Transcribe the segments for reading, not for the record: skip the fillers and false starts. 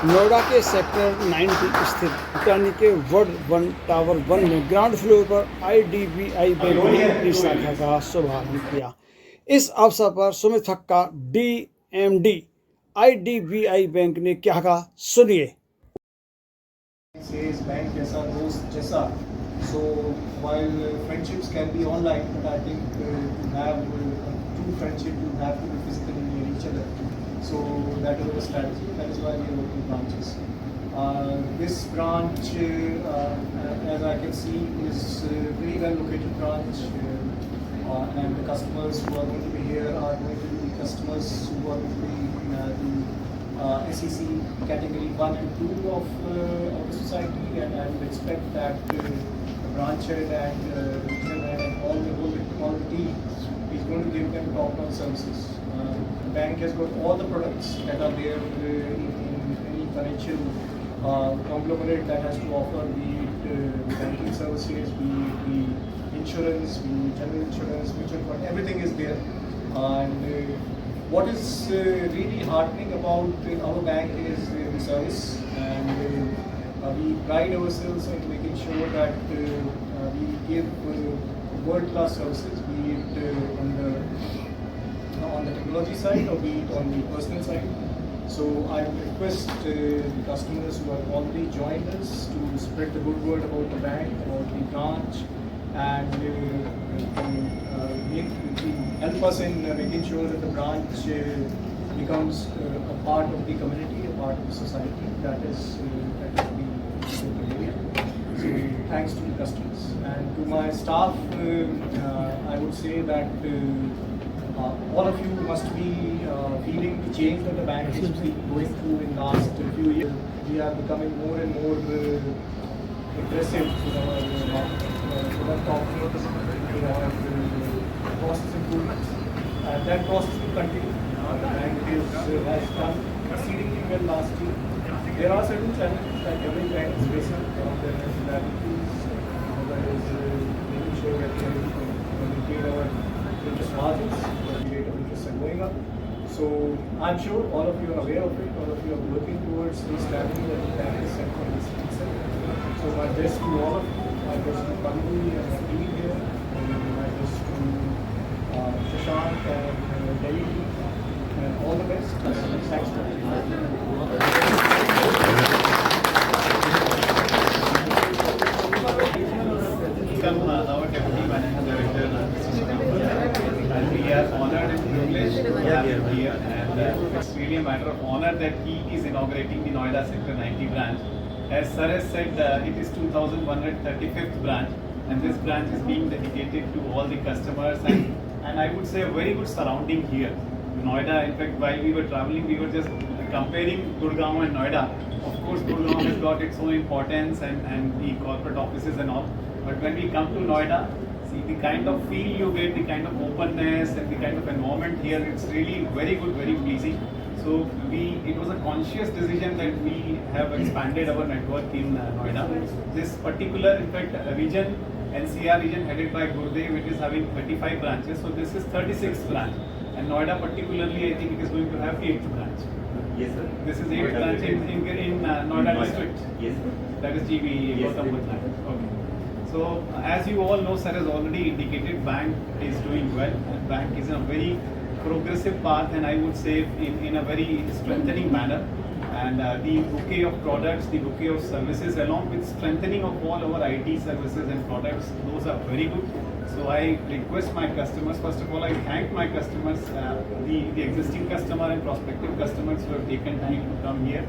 नोएडा के सेक्टर 90 स्थित भूटानी के वर्ल्ड वन टावर 1 में ग्राउंड फ्लोर पर IDBI बैंक ने अपनी शाखा का शुभारंभ किया। इस अवसर पर सुमित ठक्का DMD IDBI बैंक ने क्या कहा, सुनिए। Says bank जैसा दोस्त जैसा. So while friendships can be online, but I think to have true friendship, you have to be physically near each other. So that is our strategy. That is why we are opening branches. This branch, as I can see, is a very well located branch, and the customers who are going to be here are going to be customers who are going to be the SEC category 1 and 2 of the society, and I would expect that the branch head and regional head and all the team is going to give them top-notch services. The bank has got all the products that are there in any financial conglomerate that has to offer, be it banking services, be it the insurance, be it general insurance, mutual fund, everything is there. And what is really heartening about our bank is the service, and we pride ourselves in making sure that we give world-class services, be it on the technology side or be it on the personal side. So I request the customers who have already joined us to spread the good word about the bank, about the branch, and help us in making sure that the branch becomes a part of the community, a part of the society. That is the area. So thanks to the customers and to my staff. I would say that all of you must be feeling the change that the bank is going through in the last few years. We are becoming more and more aggressive in our product offerings, in our process improvements, and that process will continue. The bank has done exceedingly well last year. There are certain challenges that every bank is facing. There is liabilities, there is making sure that we maintain our interest margins, the rate of interest are going up. So I'm sure all of you are aware of it, all of you are working towards this strategy that the bank is set for this itself. So my best to all of you, my best to Pandhu and my team here, and my best to Shashank and Delhi, and all the best. Thanks for our Deputy Managing Director, and we are honored and privileged to have him here, and it's really a matter of honor that he is inaugurating the Noida Sector 90 branch. As Sir has said, it is 2135th branch, and this branch is being dedicated to all the customers, and I would say a very good surrounding here. Noida, in fact, while we were traveling, we were just comparing Gurgaon and Noida. Of course, Gurgaon has got its own importance and the corporate offices and all. But when we come to Noida, see the kind of feel you get, the kind of openness and the kind of environment here, it's really very good, very pleasing. So it was a conscious decision that we have expanded our network in Noida. This particular, in fact, region, NCR region headed by Gurdev, it is having 35 branches. So this is 36th branch. And Noida particularly, I think it is going to have 8th branch. Yes, sir. This is 8th branch in Noida district. Yes, sir. That is GB, Yes, Gautam Buddha. Okay. So as you all know, sir has already indicated bank is doing well, and bank is in a very progressive path, and I would say in a very strengthening manner. And the bouquet of products, the bouquet of services, along with strengthening of all our IT services and products, those are very good. So I request my customers, first of all, I thank my customers, the existing customer and prospective customers who have taken time to come here.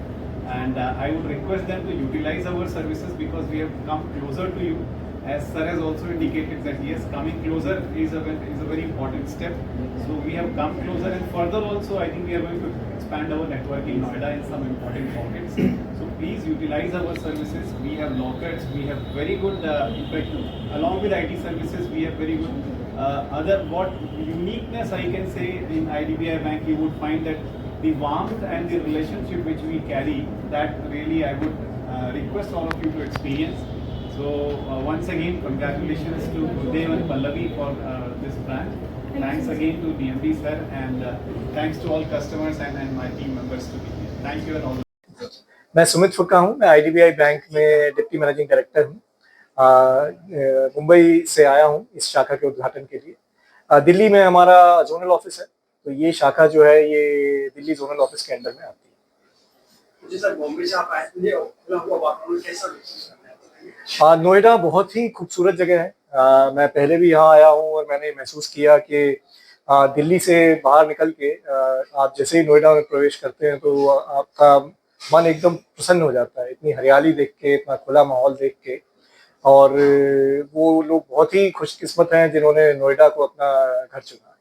And I would request them to utilize our services because we have come closer to you. As Sir has also indicated that yes, coming closer is a very important step. So we have come closer, and further also I think we are going to expand our network in Noida in some important pockets. So please utilize our services. We have lockers, we have very good, in fact, along with IT services, we have very good what uniqueness I can say in IDBI Bank. You would find that the warmth and the relationship which we carry, that really I would request all of you to experience. So once again, congratulations to Gurudev and Pallavi for this branch. Thanks again to DMD sir, and thanks to all customers and my team members to be here. Thank you and all. मैं सुमित फुक्का हूँ। मैं IDBI bank में deputy managing director हूँ। मुंबई से आया हूँ इस शाखा के उद्घाटन के लिए। दिल्ली में हमारा जोनल ऑफिस है, तो ये शाखा जो है ये दिल्ली जोनल ऑफिस के अंडर में आती है। जी सर, मुंबई से आप आए थे, खुला हुआ वातावरण कैसा महसूस करते हैं? नोएडा बहुत ही खूबसूरत जगह है। मैं पहले भी यहाँ आया हूँ और मैंने महसूस किया कि दिल्ली से बाहर निकल के आप जैसे ही नोएडा में प्रवेश करते हैं तो आपका मन एकदम प्रसन्न हो जाता है, इतनी हरियाली देख के, इतना खुला माहौल देख के। और वो लोग बहुत ही खुशकिस्मत हैं जिन्होंने नोएडा को अपना घर चुना।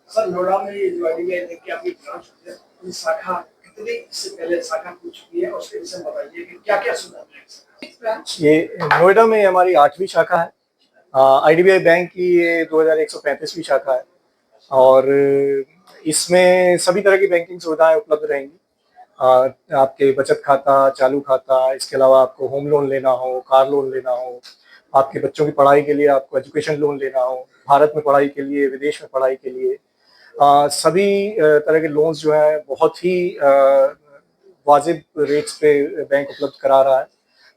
सर, नोएडा में ये जो आईडीबीआई बैंक की आपकी ब्रांच है, ये शाखा कितनी इससे पहले शाखा खुल चुकी है, और उसके विषय में बताइए कि क्या-क्या सुविधा है? ये नोएडा में हमारी 8वीं शाखा है। आईडीबीआई बैंक की ये 2135वीं शाखा है और इसमें सभी तरह की बैंकिंग सुविधाएं उपलब्ध रहेंगी। आपके बचत खाता, चालू खाता, इसके अलावा आपको होम लोन लेना हो, कार लोन लेना हो, आपके बच्चों की पढ़ाई के लिए आपको एजुकेशन लोन लेना हो, भारत में पढ़ाई के लिए, विदेश में पढ़ाई के लिए, सभी तरह के लोन्स जो हैं बहुत ही वाजिब रेट्स पे बैंक उपलब्ध करा रहा है।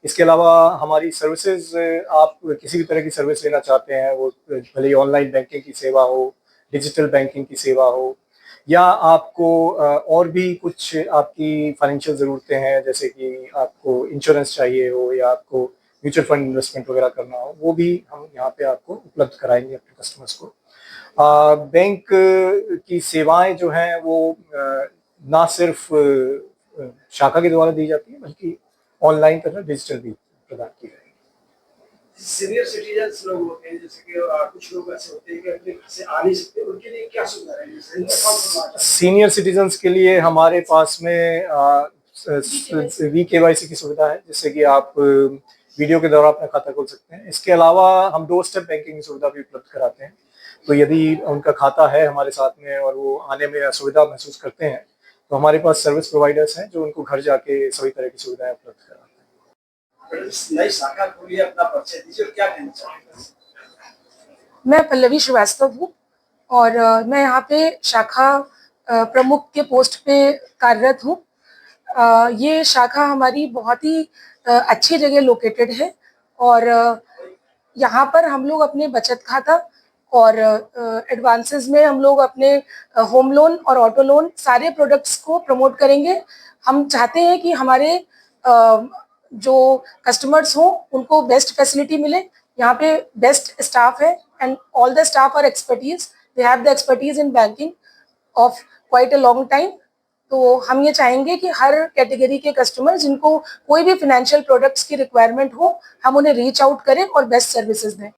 इसके अलावा हमारी सर्विसेज, आप किसी भी तरह की सर्विस लेना चाहते हैं, वो भले ही ऑनलाइन बैंकिंग की सेवा हो, डिजिटल बैंकिंग की सेवा हो, या आपको और भी कुछ आपकी फाइनेंशियल ज़रूरतें हैं, जैसे कि आपको इंश्योरेंस चाहिए हो या आपको म्यूचुअल फंड इन्वेस्टमेंट वगैरह करना हो, वो भी हम यहाँ पे आपको उपलब्ध कराएंगे अपने कस्टमर्स को। बैंक की सेवाएं जो हैं वो ना सिर्फ शाखा के द्वारा दी जाती है, बल्कि ऑनलाइन तथा डिजिटल भी प्रदान की जाएगी। सीनियर सिटीजन्स लोग होते हैं, जैसे कि कुछ लोग ऐसे होते हैं कि अपने घर से आ नहीं सकते, उनके लिए क्या सुविधा रहेगी? सीनियर सिटीजन्स के लिए हमारे पास में VKYC की सुविधा है, जिससे कि आप वीडियो के द्वारा अपना खाता खोल सकते हैं। इसके अलावा हम 2 स्टेप बैंकिंग की सुविधा भी उपलब्ध कराते हैं। तो यदि उनका खाता है हमारे साथ में और वो आने में असुविधा महसूस करते हैं, तो हमारे पास सर्विस प्रोवाइडर्स हैं जो उनको घर जाके सभी तरह की सुविधाएं उपलब्ध कराते हैं। नई शाखा खोली, अपना परिचय दीजिए और क्या कहना चाहेंगे? मैं पल्लवी श्रीवास्तव हूँ और मैं यहाँ पे शाखा प्रमुख के पोस्ट पे कार्यरत हूँ। ये शाखा हमारी बहुत ही अच्छी जगह लोकेटेड है और यहाँ पर हम लोग अपने बचत खाता और एडवांसेस में हम लोग अपने होम लोन और ऑटो लोन सारे प्रोडक्ट्स को प्रमोट करेंगे। हम चाहते हैं कि हमारे जो कस्टमर्स हों उनको बेस्ट फैसिलिटी मिले। यहाँ पे बेस्ट स्टाफ है and all the staff are expertise, they have the expertise in banking of quite a long time. तो हम ये चाहेंगे कि हर कैटेगरी के कस्टमर जिनको कोई भी फाइनेंशियल प्रोडक्ट्स की रिक्वायरमेंट हो, हम उन्हें रीच आउट करें और बेस्ट सर्विसेज दें।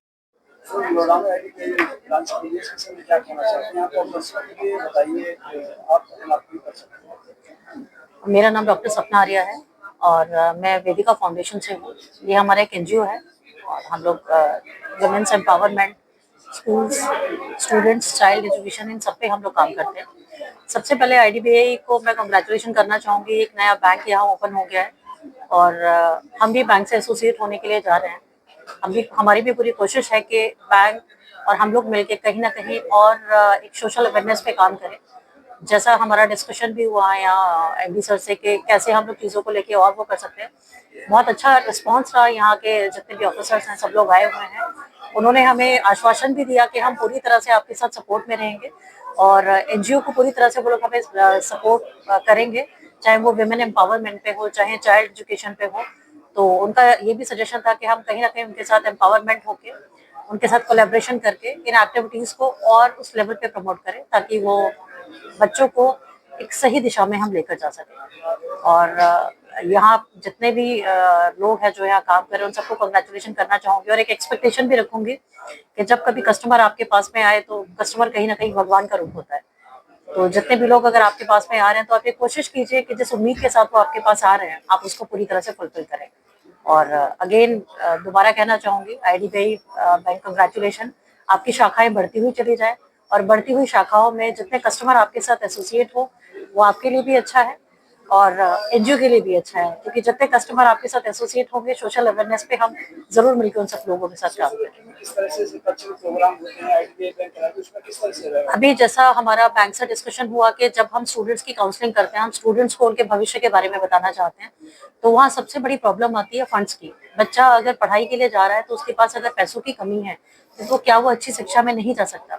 मेरा नाम डॉक्टर सपना आर्या है और मैं वेदिका फाउंडेशन से हूँ। ये हमारा एक NGO है और हम लोग women's empowerment, schools, students, child education, इन सब पे हम लोग काम करते हैं। सबसे पहले आईडीबीआई को मैं कंग्रेचुलेशन करना चाहूँगी। एक नया बैंक यहाँ ओपन हो गया है और हम भी बैंक से एसोसिएट होने के लिए जा रहे हैं। हमारी भी पूरी कोशिश है कि बैंक और हम लोग मिलकर कहीं ना कहीं और एक सोशल अवेयरनेस पे काम करें। जैसा हमारा डिस्कशन भी हुआ है यहाँ MD सर से कि कैसे हम लोग चीज़ों को लेके और वो कर सकते हैं। बहुत अच्छा रिस्पांस रहा। यहाँ के जितने भी ऑफिसर्स हैं सब लोग आए हुए हैं। उन्होंने हमें आश्वासन भी दिया कि हम पूरी तरह से आपके साथ सपोर्ट में रहेंगे और NGO को पूरी तरह से वो लोग हमें सपोर्ट करेंगे, चाहे वो वुमेन एम्पावरमेंट पे हो, चाहे चाइल्ड एजुकेशन पे हो। तो उनका ये भी सजेशन था कि हम कहीं ना कहीं उनके साथ एम्पावरमेंट होके, उनके साथ कोलैबोरेशन करके इन एक्टिविटीज़ को और उस लेवल पे प्रमोट करें ताकि वो बच्चों को एक सही दिशा में हम लेकर जा सकें। और यहाँ जितने भी लोग हैं जो यहाँ काम कर रहे हैं उन सबको कंग्रेचुलेशन करना चाहूँगी और एक एक्सपेक्टेशन भी रखूँगी कि जब कभी कस्टमर आपके पास में आए तो कस्टमर कहीं ना कहीं भगवान का रूप होता है। तो जितने भी लोग अगर आपके पास में आ रहे हैं तो आप ये कोशिश कीजिए कि जिस उम्मीद के साथ वो आपके पास आ रहे हैं आप उसको पूरी तरह से फुलफिल करें। और अगेन दोबारा कहना चाहूँगी आईडीबीआई बैंक कंग्रेचुलेशन। आपकी शाखाएं बढ़ती हुई चली जाए और बढ़ती हुई शाखाओं में जितने कस्टमर आपके साथ एसोसिएट हो वो आपके लिए भी अच्छा है और एनजीओ के लिए भी अच्छा है, क्योंकि जितने कस्टमर आपके साथ एसोसिएट होंगे, सोशल अवेयरनेस पे हम जरूर मिलकर उन सब लोगों के साथ काम करेंगे। किस तरह से कल्चरल प्रोग्राम होते हैं आईडीबीआई बैंक के अंदर, उसमें किस तरह से रहेगा? अभी जैसा हमारा बैंक से डिस्कशन हुआ कि जब हम स्टूडेंट्स की काउंसलिंग करते हैं, हम स्टूडेंट्स को उनके भविष्य के बारे में बताना चाहते हैं, तो वहाँ सबसे बड़ी प्रॉब्लम आती है फंड्स की। बच्चा अगर पढ़ाई के लिए जा रहा है तो उसके पास अगर पैसों की कमी है तो क्या वो अच्छी शिक्षा में नहीं जा सकता।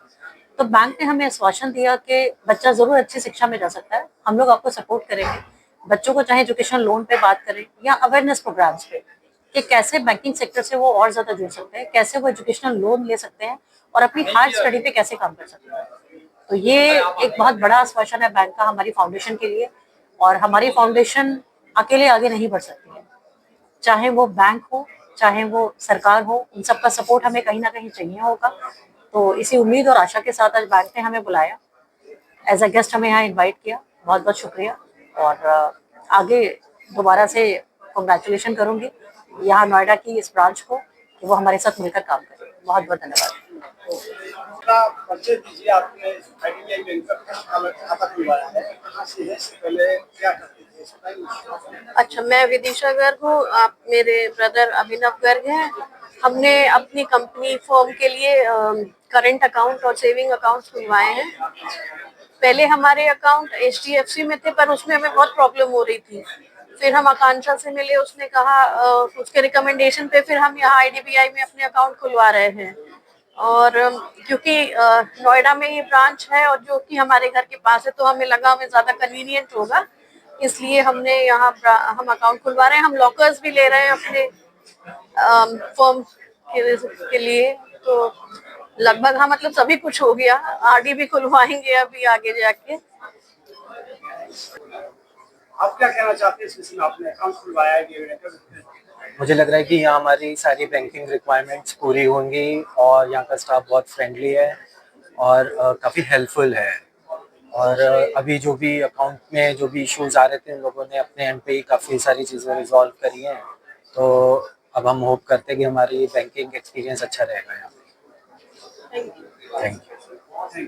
तो बैंक ने हमें आश्वासन दिया कि बच्चा जरूर अच्छी शिक्षा में जा सकता है, हम लोग आपको सपोर्ट करेंगे। बच्चों को चाहे एजुकेशन लोन पे बात करें या अवेयरनेस प्रोग्राम्स पे, कि कैसे बैंकिंग सेक्टर से वो और ज्यादा जुड़ सकते हैं, कैसे वो एजुकेशनल लोन ले सकते हैं और अपनी हार्ड स्टडी पे कैसे काम कर सकते हैं। तो ये एक बहुत बड़ा आश्वासन है बैंक का हमारी फाउंडेशन के लिए, और हमारी फाउंडेशन अकेले आगे नहीं बढ़ सकती है। चाहे वो बैंक हो, चाहे वो सरकार हो, उन सबका सपोर्ट हमें कहीं ना कहीं चाहिए होगा। तो इसी उम्मीद और आशा के साथ आज बैंक ने हमें बुलाया, एज अ गेस्ट हमें यहाँ इनवाइट किया, बहुत बहुत शुक्रिया। और आगे दोबारा से कॉन्ग्रेचुलेशन करूंगी यहाँ नोएडा की इस ब्रांच को कि वो हमारे साथ मिलकर काम करे। बहुत बहुत धन्यवाद। अपना परिचय दीजिए, आपने आईडीबीआई बैंक का खाता खुलवाया है, कहाँ से है, इससे पहले क्या करते थे, इस बताइए। अच्छा, मैं विदिशा गर्ग हूँ। आप मेरे ब्रदर अभिनव गर्ग हैं। हमने अपनी कंपनी फर्म के लिए करंट अकाउंट और सेविंग अकाउंट खुलवाए हैं। पहले हमारे अकाउंट HDFC में थे, पर उसमें हमें बहुत प्रॉब्लम हो रही थी। फिर हम आकांक्षा से मिले, उसने कहा उसके रिकमेंडेशन पे फिर हम यहाँ IDBI में अपने अकाउंट खुलवा रहे हैं। और क्योंकि नोएडा में ही ब्रांच है और जो कि हमारे घर के पास है, तो हमें लगा हमें ज़्यादा कन्वीनियंट होगा, इसलिए हमने यहाँ हम अकाउंट खुलवा रहे हैं। हम लॉकर्स भी ले रहे हैं अपने फर्म के लिए। तो लगभग हाँ, मतलब सभी कुछ हो गया। RD भी खुलवाएंगे अभी आगे जाके। आप क्या कहना चाहते हैं इस विषय में, आपने अकाउंट खुलवाया है? मुझे लग रहा है कि यहाँ हमारी सारी बैंकिंग रिक्वायरमेंट्स पूरी होंगी और यहाँ का स्टाफ बहुत फ्रेंडली है और काफ़ी हेल्पफुल है। और अभी जो भी अकाउंट में जो भी इश्यूज आ रहे थे, उन लोगों ने अपने एंड पे ही काफ़ी सारी चीज़ें रिजॉल्व करी हैं। तो अब हम होप करते हैं कि हमारी बैंकिंग एक्सपीरियंस अच्छा रहेगा यहाँ पे। Thank you.